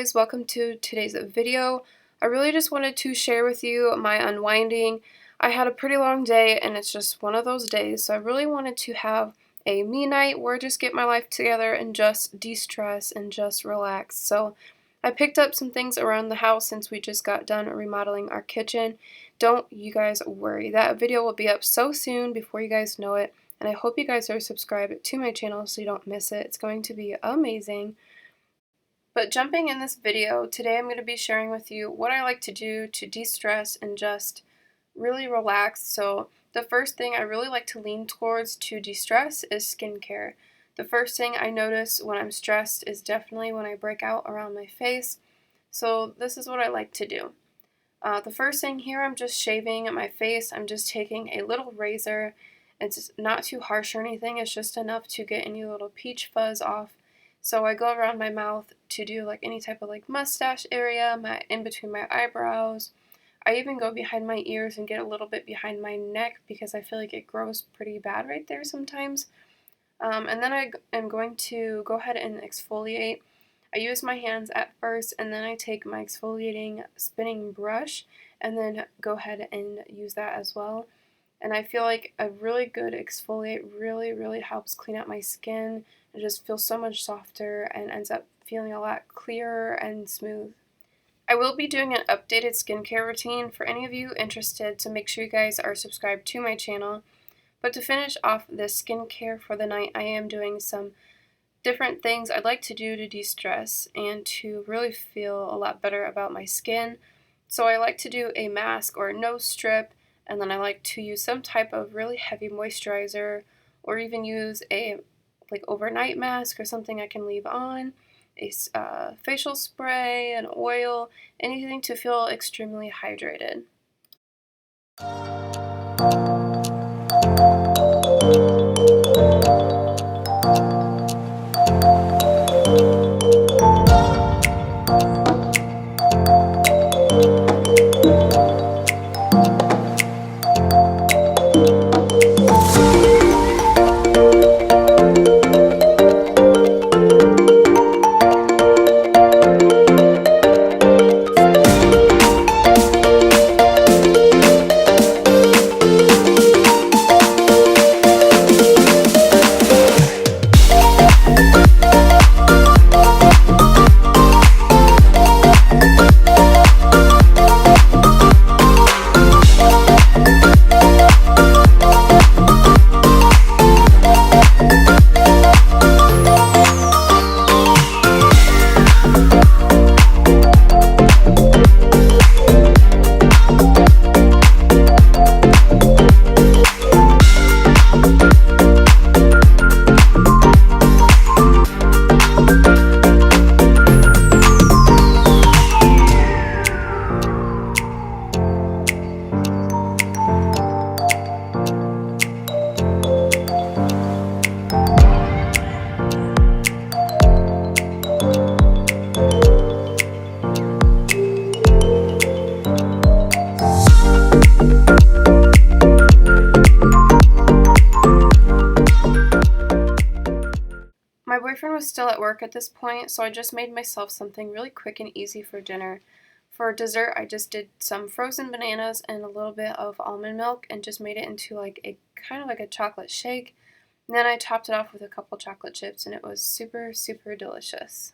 guys, welcome to today's video. I really just wanted to share with you my unwinding. I had a pretty long day and it's just one of those days, so I really wanted to have a me night where I just get my life together and just de-stress and just relax. So I picked up some things around the house since we just got done remodeling our kitchen. Don't you guys worry, that video will be up so soon before you guys know it, and I hope you guys are subscribed to my channel so you don't miss it. It's going to be amazing. But jumping in this video, today I'm going to be sharing with you what I like to do to de-stress and just really relax. So the first thing I really like to lean towards to de-stress is skincare. The first thing I notice when I'm stressed is definitely when I break out around my face. So this is what I like to do. The first thing here, I'm just shaving my face. I'm just taking a little razor. It's not too harsh or anything. It's just enough to get any little peach fuzz off. So I go around my mouth to do like any type of like mustache area, in between my eyebrows. I even go behind my ears and get a little bit behind my neck because I feel like it grows pretty bad right there sometimes. And then I am going to go ahead and exfoliate. I use my hands at first, and then I take my exfoliating spinning brush and then go ahead and use that as well. And I feel like a really good exfoliate really helps clean out my skin. It just feels so much softer and ends up feeling a lot clearer and smooth. I will be doing an updated skincare routine for any of you interested, so make sure you guys are subscribed to my channel. But to finish off this skincare for the night, I am doing some different things I'd like to do to de-stress and to really feel a lot better about my skin. So I like to do a mask or a nose strip, and then I like to use some type of really heavy moisturizer, or even use a overnight mask or something I can leave on, a facial spray, an oil, anything to feel extremely hydrated. My boyfriend was still at work at this point, so I just made myself something really quick and easy for dinner. For dessert, I just did some frozen bananas and a little bit of almond milk and just made it into like a kind of like a chocolate shake. And then I topped it off with a couple chocolate chips, and it was super delicious.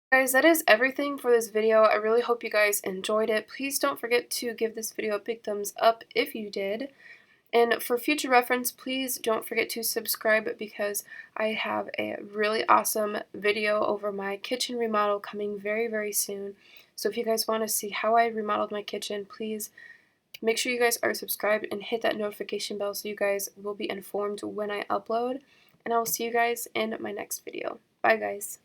Guys, that is everything for this video. I really hope you guys enjoyed it. Please don't forget to give this video a big thumbs up if you did. And for future reference, please don't forget to subscribe because I have a really awesome video over my kitchen remodel coming very, very soon. So if you guys want to see how I remodeled my kitchen, please make sure you guys are subscribed and hit that notification bell so you guys will be informed when I upload. And I will see you guys in my next video. Bye, guys.